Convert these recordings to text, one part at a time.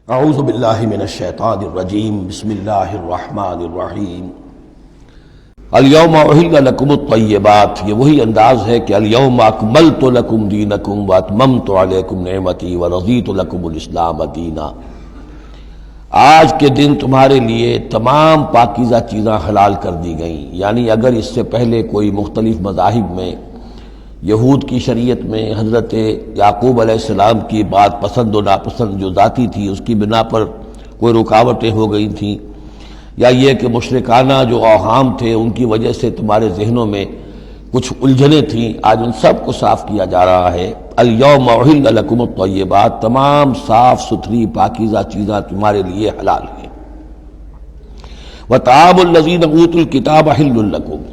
اعوذ باللہ من الشیطان الرجیم بسم اللہ الرحمن الرحیم الیوم احل لکم الطیبات۔ یہ وہی انداز ہے کہ الیوم اکملت لکم دینکم واتممت علیکم نعمتی ورضیت لکم الاسلام دینا۔ آج کے دن تمہارے لیے تمام پاکیزہ چیزاں حلال کر دی گئیں، یعنی اگر اس سے پہلے کوئی مختلف مذاہب میں، یہود کی شریعت میں حضرت یعقوب علیہ السلام کی بات پسند و ناپسند جو ذاتی تھی اس کی بنا پر کوئی رکاوٹیں ہو گئی تھیں، یا یہ کہ مشرکانہ جو اوہام تھے ان کی وجہ سے تمہارے ذہنوں میں کچھ الجھنیں تھیں، آج ان سب کو صاف کیا جا رہا ہے۔ الیوم احل لکم الطیبات، تمام صاف ستھری پاکیزہ چیزاں تمہارے لیے حلال ہیں۔ وطعام الذین اوتوا الکتاب حل لکم،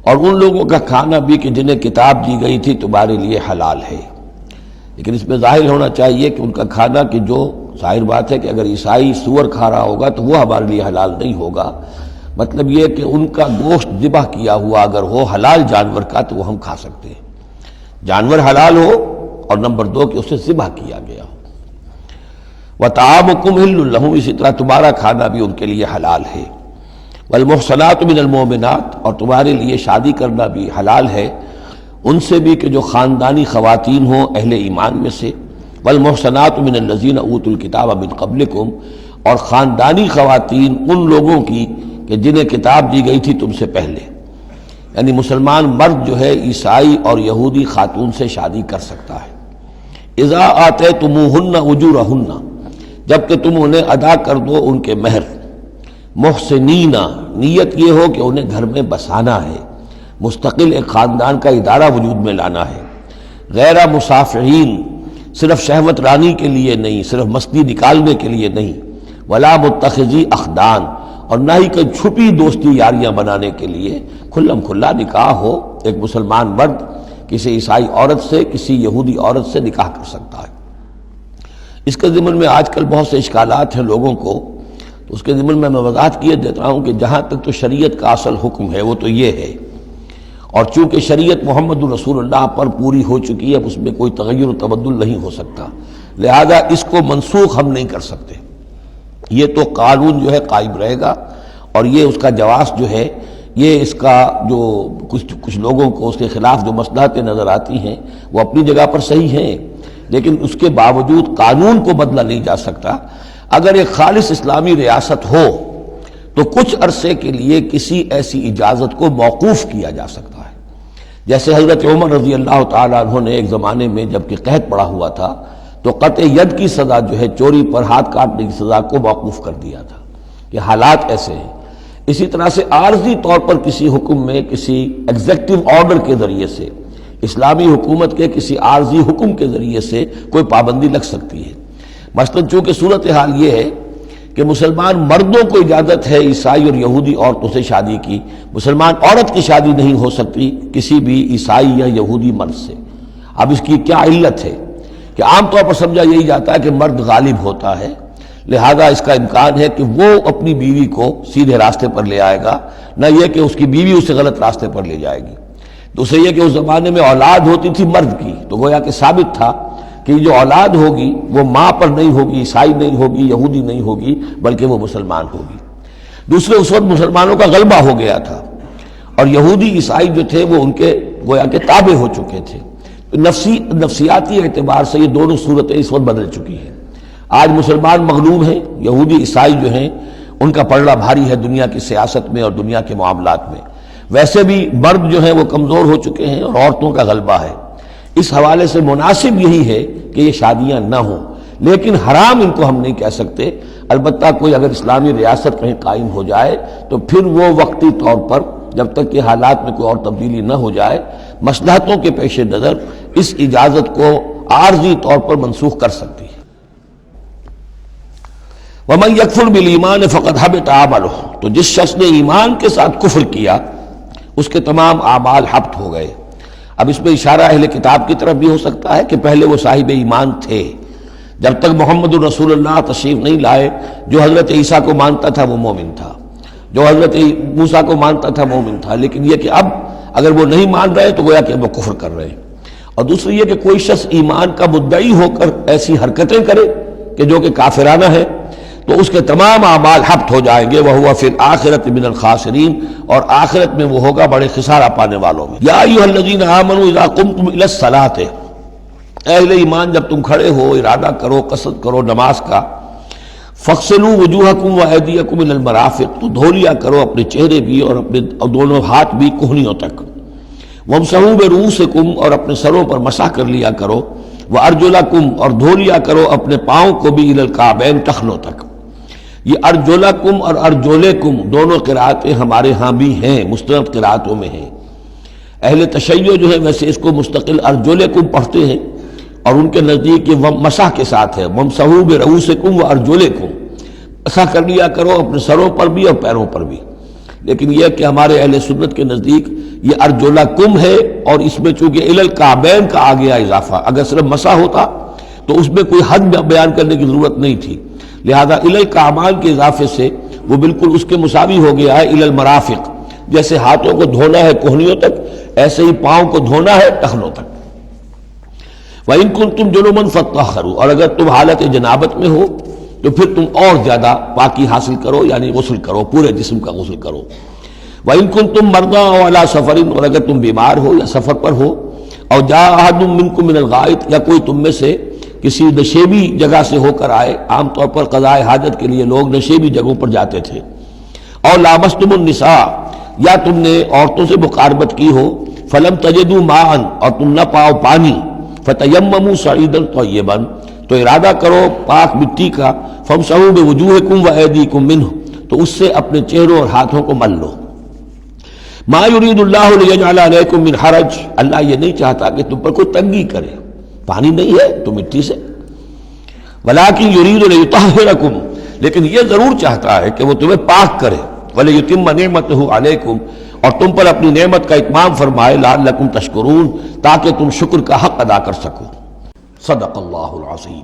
اور ان لوگوں کا کھانا بھی کہ جنہیں کتاب دی گئی تھی تمہارے لیے حلال ہے۔ لیکن اس میں ظاہر ہونا چاہیے کہ ان کا کھانا کہ جو ظاہر بات ہے کہ اگر عیسائی سور کھا رہا ہوگا تو وہ ہمارے لیے حلال نہیں ہوگا، مطلب یہ کہ ان کا گوشت ذبح کیا ہوا اگر ہو حلال جانور کا تو وہ ہم کھا سکتے ہیں، جانور حلال ہو، اور نمبر دو کہ اسے ذبح کیا گیا ہو۔ وطعامکم حل لہم، اسی طرح تمہارا کھانا بھی ان کے لیے حلال ہے۔ والمحصنات من المؤمنات، اور تمہارے لیے شادی کرنا بھی حلال ہے ان سے بھی کہ جو خاندانی خواتین ہوں اہل ایمان میں سے۔ والمحصنات من الذین اوتوا الکتاب من قبلکم، اور خاندانی خواتین ان لوگوں کی کہ جنہیں کتاب دی گئی تھی تم سے پہلے، یعنی مسلمان مرد جو ہے عیسائی اور یہودی خاتون سے شادی کر سکتا ہے۔ اذا آتیتموہن اجورہن، جب کہ تم انہیں ادا کر دو ان کے مہر۔ محسنین، نیت یہ ہو کہ انہیں گھر میں بسانا ہے، مستقل ایک خاندان کا ادارہ وجود میں لانا ہے۔ غیر مسافحین، صرف شہوت رانی کے لیے نہیں، صرف مستی نکالنے کے لیے نہیں۔ ولا متخذی اخدان، اور نہ ہی کوئی چھپی دوستی یاریاں بنانے کے لیے، کھلم کھلا نکاح ہو، ایک مسلمان مرد کسی عیسائی عورت سے، کسی یہودی عورت سے نکاح کر سکتا ہے۔ اس کے ضمن میں آج کل بہت سے اشکالات ہیں لوگوں کو، تو اس کے ضمن میں وضاحت کیے دیتا ہوں کہ جہاں تک تو شریعت کا اصل حکم ہے وہ تو یہ ہے، اور چونکہ شریعت محمد رسول اللہ پر پوری ہو چکی ہے، اب اس میں کوئی تغیر و تبدل نہیں ہو سکتا، لہذا اس کو منسوخ ہم نہیں کر سکتے۔ یہ تو قانون جو ہے قائم رہے گا، اور یہ اس کا جواز جو ہے، یہ اس کا جو کچھ لوگوں کو اس کے خلاف جو مصلحتیں نظر آتی ہیں وہ اپنی جگہ پر صحیح ہیں، لیکن اس کے باوجود قانون کو بدلا نہیں جا سکتا۔ اگر ایک خالص اسلامی ریاست ہو تو کچھ عرصے کے لیے کسی ایسی اجازت کو موقوف کیا جا سکتا ہے، جیسے حضرت عمر رضی اللہ تعالیٰ عنہ نے ایک زمانے میں جب کہ قحط پڑا ہوا تھا تو قطع ید کی سزا جو ہے، چوری پر ہاتھ کاٹنے کی سزا کو موقوف کر دیا تھا کہ حالات ایسے ہیں۔ اسی طرح سے عارضی طور پر کسی حکم میں، کسی ایگزیکٹو آرڈر کے ذریعے سے، اسلامی حکومت کے کسی عارضی حکم کے ذریعے سے کوئی پابندی لگ سکتی ہے۔ مثلاً چونکہ صورتحال یہ ہے کہ مسلمان مردوں کو اجازت ہے عیسائی اور یہودی عورتوں سے شادی کی، مسلمان عورت کی شادی نہیں ہو سکتی کسی بھی عیسائی یا یہودی مرد سے۔ اب اس کی کیا علت ہے کہ عام طور پر سمجھا یہی جاتا ہے کہ مرد غالب ہوتا ہے، لہذا اس کا امکان ہے کہ وہ اپنی بیوی کو سیدھے راستے پر لے آئے گا، نہ یہ کہ اس کی بیوی اسے غلط راستے پر لے جائے گی۔ دوسرے یہ کہ اس زمانے میں اولاد ہوتی تھی مرد کی، تو گویا کہ ثابت تھا کہ جو اولاد ہوگی وہ ماں پر نہیں ہوگی، عیسائی نہیں ہوگی، یہودی نہیں ہوگی، بلکہ وہ مسلمان ہوگی۔ دوسرے اس وقت مسلمانوں کا غلبہ ہو گیا تھا، اور یہودی عیسائی جو تھے وہ ان کے گویا کہ تابع ہو چکے تھے۔ نفسیاتی اعتبار سے یہ دونوں صورتیں اس وقت بدل چکی ہیں۔ آج مسلمان مغلوب ہیں، یہودی عیسائی جو ہیں ان کا پلڑا بھاری ہے دنیا کی سیاست میں اور دنیا کے معاملات میں۔ ویسے بھی مرد جو ہیں وہ کمزور ہو چکے ہیں اور عورتوں کا غلبہ ہے۔ اس حوالے سے مناسب یہی ہے کہ یہ شادیاں نہ ہوں، لیکن حرام ان کو ہم نہیں کہہ سکتے۔ البتہ کوئی اگر اسلامی ریاست کہیں قائم ہو جائے تو پھر وہ وقتی طور پر، جب تک کہ حالات میں کوئی اور تبدیلی نہ ہو جائے، مصلحتوں کے پیش نظر اس اجازت کو عارضی طور پر منسوخ کر سکتی ہے۔ وَمَن يَكْفُرْ بِالْإِيمَانِ فَقَدْ حَبِطَ عَمَلُهُ، تو جس شخص نے ایمان کے ساتھ کفر کیا اس کے تمام اعمال حبط ہو گئے۔ اب اس میں اشارہ اہل کتاب کی طرف بھی ہو سکتا ہے کہ پہلے وہ صاحب ایمان تھے، جب تک محمد الرسول اللہ تشریف نہیں لائے، جو حضرت عیسیٰ کو مانتا تھا وہ مومن تھا، جو حضرت موسیٰ کو مانتا تھا مومن تھا، لیکن یہ کہ اب اگر وہ نہیں مان رہے تو گویا کہ وہ کفر کر رہے ہیں۔ اور دوسری یہ کہ کوئی شخص ایمان کا مدعی ہو کر ایسی حرکتیں کرے کہ جو کہ کافرانہ ہے، تو اس کے تمام اعمال حبط ہو جائیں گے، وَهُوَ فِي الْآخِرَةِ مِنَ الْخَاسِرِينَ، اور آخرت میں وہ ہوگا بڑے خسارہ پانے والوں میں۔ یا ایھا الذین آمنوا اذا قمتم الی الصلاۃ، اہل ایمان جب تم کھڑے ہو، ارادہ کرو، قصد کرو نماز کا، فاغسلوا وجوہکم وایدیکم الی المرافق، تو دھو لیا کرو اپنے چہرے بھی اور اپنے دونوں ہاتھ بھی کہنیوں تک، وامسحوا برؤوسکم، اور اپنے سروں پر مسح کر لیا کرو، وارجلکم، اور دھو لیا کرو اپنے پاؤں کو بھی الی الکعبین، ٹخنوں تک۔ یہ ارجلکم اور ارجلکم دونوں قرأتیں ہمارے ہاں بھی ہیں، مستند قرأتوں میں ہیں۔ اہل تشیع جو ہے ویسے اس کو مستقل ارجلکم پڑھتے ہیں، اور ان کے نزدیک یہ مسح کے ساتھ ہے، وامسحوا برؤوسکم وارجلکم، مسح کر لیا کرو اپنے سروں پر بھی اور پیروں پر بھی۔ لیکن یہ کہ ہمارے اہل سنت کے نزدیک یہ ارجلکم ہے، اور اس میں چونکہ الی الکعبین کا آ گیا اضافہ، اگر صرف مسح ہوتا تو اس میں کوئی حد بیان کرنے کی ضرورت نہیں تھی، لہذا الی الکعبین کے اضافے سے وہ بالکل اس کے مساوی ہو گیا ہے الی المرافق، جیسے ہاتھوں کو دھونا ہے کہنیوں تک، ایسے ہی پاؤں کو دھونا ہے ٹخنوں تک۔ وَإِن كُنتُمْ جُنُبًا فَاطَّهَّرُوا، اور اگر تم حالت جنابت میں ہو تو پھر تم اور زیادہ پاکی حاصل کرو، یعنی غسل کرو، پورے جسم کا غسل کرو۔ وَإِن كُنتُمْ مَرْضَىٰ أَوْ عَلَىٰ سَفَرٍ، اور اگر تم بیمار ہو یا سفر پر ہو، اور جاء أَحَدٌ مِّنكُم مِّنَ الْغَائِطِ، یا کوئی تم میں سے کسی نشیبی جگہ سے ہو کر آئے، عام طور پر قضاء حاجت کے لیے لوگ نشیبی جگہوں پر جاتے تھے، اور لامستم النساء، یا تم نے عورتوں سے مقاربت کی ہو، فلم تجدوا ماء، اور تم نہ پاؤ پانی، فتیمموا صعیدا طیبا، تو ارادہ کرو پاک مٹی کا، فامسحوا بوجوہکم وایدیکم منہ، تو اس سے اپنے چہروں اور ہاتھوں کو مل لو۔ ما یرید اللہ لیجعل علیکم من حرج، اللہ یہ نہیں چاہتا کہ تم پر کوئی تنگی کرے، پانی نہیں ہے تو مٹی سے، ولکن یرید لیطہرکم، لیکن یہ ضرور چاہتا ہے کہ وہ تمہیں پاک کرے، ولیتم نعمتہ علیکم، اور تم پر اپنی نعمت کا اتمام فرمائے، لعلکم تشکرون، تاکہ تم شکر کا حق ادا کر سکو۔ صدق اللہ العظیم۔